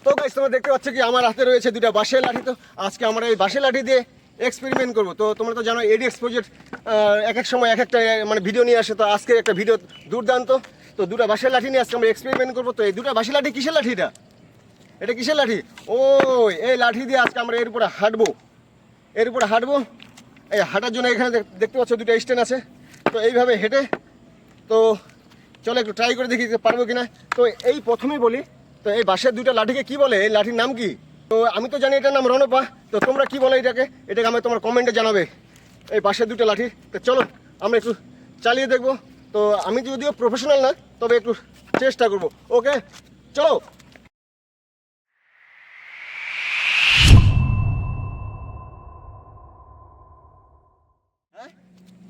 তো গাইস তোমরা দেখতে পাচ্ছ কি আমার হাতে রয়েছে দুটো বাঁশের লাঠি। তো আজকে আমরা এই বাঁশের লাঠি দিয়ে এক্সপেরিমেন্ট করব। তো তোমরা তো জানো এডিএক্স প্রজেক্ট এক এক সময় এক একটা মানে ভিডিও নিয়ে আসে। তো আজকে একটা ভিডিও দুর্দান্ত। তো দুটো বাঁশের লাঠি নিয়ে আজকে আমরা এক্সপেরিমেন্ট করবো। তো এই দুটো বাঁশের লাঠি কিসের লাঠি? এটা কিসের লাঠি? ও এই লাঠি দিয়ে আজকে আমরা এর উপরে হাঁটবো। এই হাঁটার জন্য এখানে দেখতে পাচ্ছ দুটো স্ট্যান্ড আছে। তো এইভাবে হেঁটে তো চলো একটু ট্রাই করে দেখি পারবো কিনা। তো এই প্রথমেই বলি, তো এই বাঁশের দুটো লাঠিকে কি বলে? এই লাঠির নাম কি? তো আমি তো জানি এটার নাম রণপা। তো তোমরা কি বলো এটাকে আমি তোমার কমেন্টে জানাবে এই বাঁশের দুটো লাঠি। তো চলো আমরা একটু চালিয়ে দেখবো। তো আমি যদিও প্রফেশনাল না, তবে একটু চেষ্টা করবো। ওকে চলো।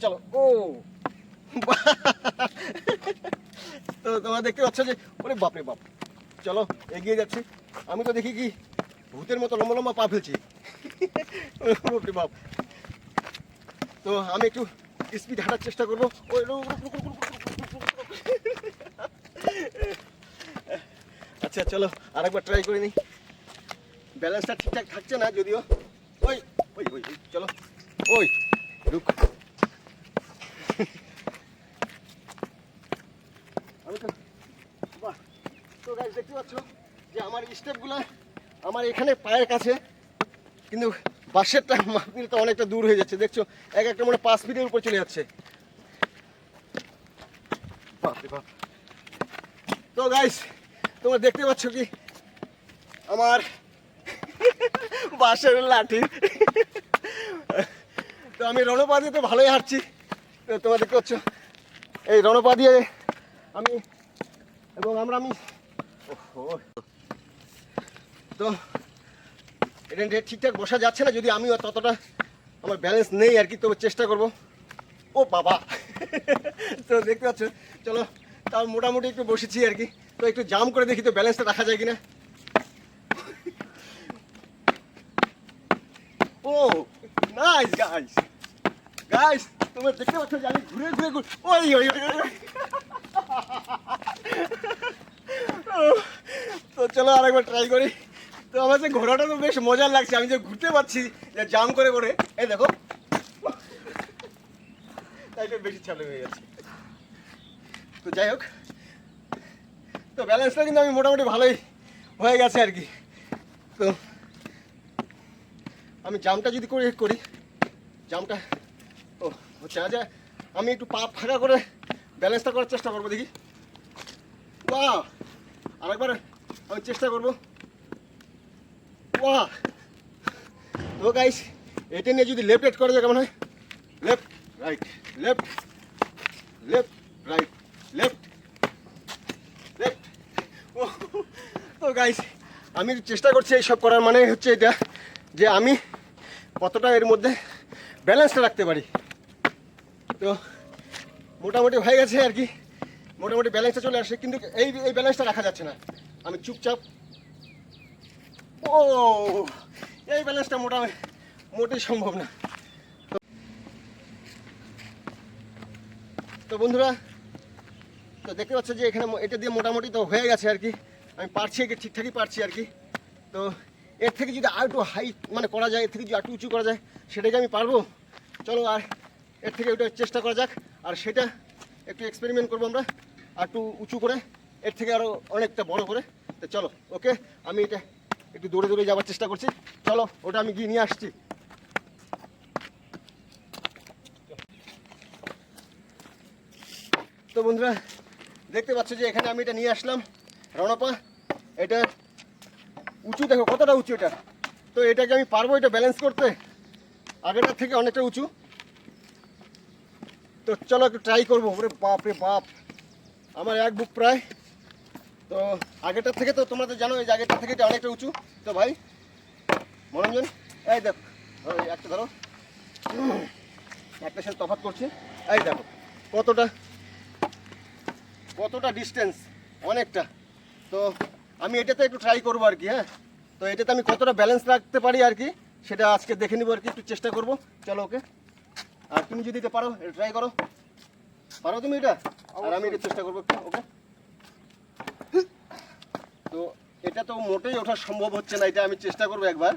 চলো। ও তো তোমরা দেখতে পাচ্ছ যে ওরে বাপরে বাপ। চলো এগিয়ে যাচ্ছি। আমি তো দেখি কি ভূতের মতো লম্বা লম্বা পা ফেলছি। বাপরে বাপ। তো আমি একটু স্পিড হাঁটার চেষ্টা করবো। ওই আচ্ছা চলো আরেকবার ট্রাই করে নিই। ব্যালেন্সটা ঠিকঠাক থাকছে না যদিও। ওই ওই ওই চলো। ওই রুক। আমি তো বাহ। তো গাইস দেখতে পাচ্ছ যে আমার স্টেপগুলো আমার এখানে পায়ের কাছে, কিন্তু বাঁশেরটা মাপনিল তো অনেকটা দূর হয়ে যাচ্ছে। দেখছো এক একটা মানে 5 ফিটের উপর চলে যাচ্ছে। বাপরে বাপ। তো গাইস তোমরা দেখতে পাচ্ছ কি আমার বাঁশের লাঠি। তো আমি রণপা দিয়ে তো ভালোই হাঁটছি। তো তোমরা দেখতে পাচ্ছ এই রণপা দিয়ে আমি আমি তো এটা ঠিকঠাক বসা যাচ্ছে না, যদি আমিও ততটা আমার ব্যালেন্স নেই আর কি। তবে চেষ্টা করব। ও বাবা। তো দেখতে পাচ্ছ চলো তাও মোটামুটি একটু বসেছি আর কি। তো একটু জাম করে দেখি তো ব্যালেন্সটা রাখা যায় কিনা। ও নাইস গাইস তোমরা দেখতে পাচ্ছ যে আমি ঘুরে ওই ওই তো চলো আরেকবার ট্রাই করি। তো আমার যে ঘোরাটা তো বেশ মজার লাগছে। আমি যে ঘুরতে পারছি যে জাম করে এই দেখো, তাই তো বেশি চালু হয়ে যাচ্ছে। তো যাই হোক, তো ব্যালেন্সটা কিন্তু আমি মোটামুটি ভালোই হয়ে গেছে আর কি। তো আমি জামটা যদি করি জামটা ও হচ্ছে আচ্ছা, আমি একটু পা ফাঁকা করে ব্যালেন্সটা করার চেষ্টা করবো। দেখি বাহ, আরেকবার আমি চেষ্টা করবো। বাহ। তো গাইস এটা নিয়ে যদি লেফট রাইট করা যায় কেমন হয়? Left right left left right left left. ও তো গাইস আমি চেষ্টা করছি এইসব করার, মানে হচ্ছে এটা যে আমি কতটা এর মধ্যে ব্যালেন্সটা রাখতে পারি। তো মোটামুটি হয়ে গেছে আর কি। মোটামুটি ব্যালেন্সটা চলে আসে, কিন্তু এই ব্যালেন্সটা রাখা যাচ্ছে না। আমি চুপচাপ ও এই ব্যালেন্সটা মোটেই সম্ভব না। তো বন্ধুরা তো দেখতে পাচ্ছ যে এখানে এটা দিয়ে মোটামুটি তো হয়ে গেছে আর কি। আমি পারছি ঠিকঠাকই পারছি আর কি। তো এর থেকে যদি আর একটু হাইট মানে করা যায়, এর থেকে যদি একটু উঁচু করা যায় সেটাকে আমি পারবো। চলো আর এর থেকে ওটা চেষ্টা করা যাক। আর সেটা একটু এক্সপেরিমেন্ট করবো আমরা আর একটু উঁচু করে, এর থেকে আরও অনেকটা বড় করে। তো চলো ওকে, আমি এটা একটু দৌড়ে যাওয়ার চেষ্টা করছি। চলো ওটা আমি গিয়ে নিয়ে আসছি। তো বন্ধুরা দেখতে পাচ্ছ যে এখানে আমি এটা নিয়ে আসলাম রণপা। এটা উঁচু দেখো কতটা উঁচু এটা। তো এটাকে আমি পারবো এটা ব্যালেন্স করতে? আগেরটার থেকে অনেকটা উঁচু। তো চলো একটু ট্রাই করবো। ওরে বাপ রে বাপ, আমার এক বুক প্রায়। তো আগেরটার থেকে তো তোমরা তো জানো এই আগেরটার থেকে এটা অনেকটা উঁচু। তো ভাই মনোরঞ্জন এই দেখো, একটা ধরো, একটা সাথে তফাৎ করছে। এই দেখো কতটা ডিস্টেন্স, অনেকটা। তো আমি এটাতে একটু ট্রাই করবো আর কি। হ্যাঁ, তো এটাতে আমি কতটা ব্যালেন্স রাখতে পারি আর কি সেটা আজকে দেখে নিবো আর কি, একটু চেষ্টা করবো। চলো ওকে। আর তুমি যদি এটা পারো এটা ট্রাই করো। পারো তুমি এটা? আর আমি এটা চেষ্টা করবো একটু। ওকে। তো এটা তো মোটেই ওঠা সম্ভব হচ্ছে না, এটা আমি চেষ্টা করবো একবার।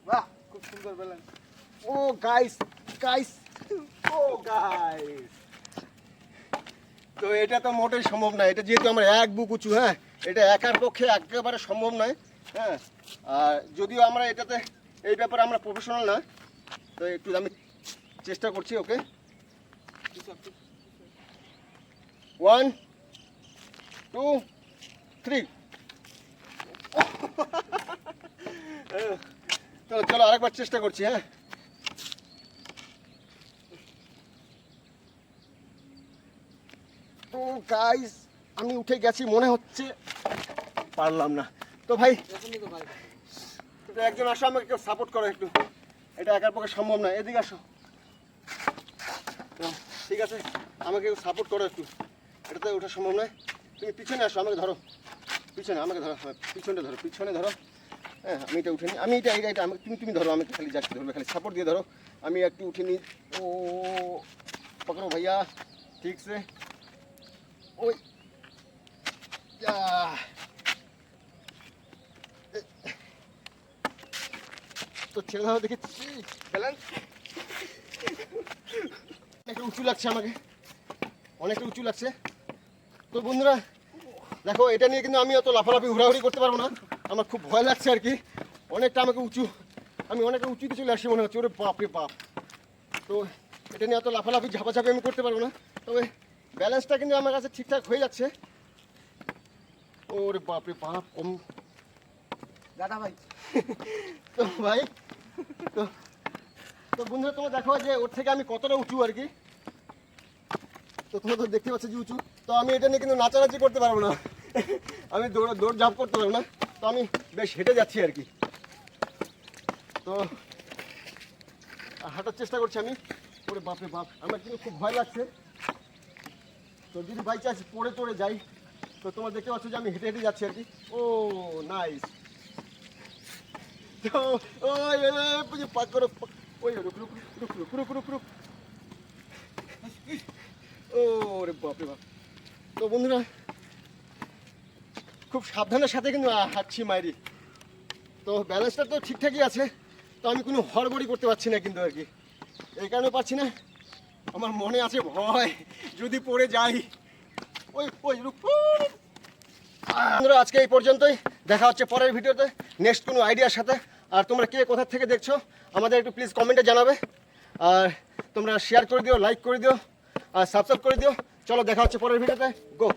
বাহ, খুব সুন্দর ব্যালেন্স। ও গাইস, গাইস, ও গাইস, তো এটা তো মোটেই সম্ভব না। এটা যেহেতু আমার এক বুক উঁচু, হ্যাঁ, এটা একার পক্ষে একেবারে সম্ভব নয়। হ্যাঁ, আর যদিও আমরা এটাতে এই ব্যাপারে আমরা প্রফেশনাল না, তো একটু আমি চেষ্টা করছি। ওকে, 1 2 3। তো চলো আরেকবার চেষ্টা করছি। হ্যাঁ, তো গাইস আমি উঠে গেছি মনে হচ্ছে, পারলাম না। তো ভাই তো একজন আসো, আমাকে কেউ সাপোর্ট করো একটু, এটা একার পক্ষে সম্ভব না। এদিকে আসো। তো ঠিক আছে, আমাকে কেউ সাপোর্ট করো একটু, এটাতে ওঠা সম্ভব নয়। তুমি পিছনে আসো, আমাকে ধরো পিছনে, আমাকে ধরো, পিছনে ধরো, পিছনে ধরো। হ্যাঁ, আমি এটা উঠে নিই, আমি এটা আমাকে তুমি ধরো, আমি খালি যাচ্ছি ধরবে, খালি সাপোর্ট দিয়ে ধরো, আমি একটু উঠে নিই। ও পকড়ো ভাইয়া, ঠিক সে, ওই তো ছেড়ে দাও, দেখি ব্যালেন্স। অনেকটা উঁচু লাগছে আমাকে, অনেকটা উঁচু লাগছে। তো বন্ধুরা দেখো, এটা নিয়ে কিন্তু আমি অত লাফালাফি হুড়াহুড়ি করতে পারবো না, আমার খুব ভয় লাগছে আর কি। অনেকটা আমাকে উঁচু, আমি অনেকটা উঁচুতে চলে আসছি মনে হচ্ছে। ওরে বাপ রে বাপ, তো এটা নিয়ে অত লাফালাফি ঝাপাঝাপি আমি করতে পারবো না, তবে ব্যালেন্সটা কিন্তু আমার কাছে ঠিকঠাক হয়ে যাচ্ছে। ওরে বাপ রে বাপ, কম দাদা ভাই। তো ভাই, তো তো বন্ধুরা তোমরা দেখো যে ওর থেকে আমি কতটা উঁচু আর কি। তো তোমরা তো দেখতে পাচ্ছ যে উঁচু, তো আমি এটা নিয়ে কিন্তু নাচানাচি করতে পারবো না, আমি দৌড় ঝাঁপ করতে পারবো না, তো আমি বেশ হেঁটে যাচ্ছি আর কি। তো হাঁটার চেষ্টা করছি আমি। ওরে বাপরে বাপ, আমার কিন্তু খুব ভয় লাগছে। তো যদি বাই চান্স পড়ে টড়ে যাই, তো তোমরা দেখতে পাচ্ছ যে আমি হেঁটে হেঁটে যাচ্ছি আর কি। ও নাইস। তো ওই পাক করো, ওই রুক রুক রুক রুক রুক রুক রুক। ও রে বাপ রে বাপ। তো বন্ধুরা খুব সাবধানের সাথে কিন্তু হাঁটছি মাইরি। তো ব্যালেন্সটা তো ঠিকঠাকই আছে, তো আমি কোনো হড়বড়ি করতে পারছি না কিন্তু আর কি। এই কারণে পারছি না, আমার মনে আছে ভয় যদি পড়ে যাই। ওই ওই রুক। বন্ধুরা আজকে এই পর্যন্তই, দেখা হচ্ছে পরের ভিডিওতে নেক্সট কোনো আইডিয়ার সাথে। আর তোমরা কে কোথা থেকে দেখছো আমাদের একটু প্লিজ কমেন্টে জানাবে, আর তোমরা শেয়ার করে দিও, লাইক করে দিও, আর সাবস্ক্রাইব করে দিও। চলো দেখা হচ্ছে পরের ভিডিওতে। গো।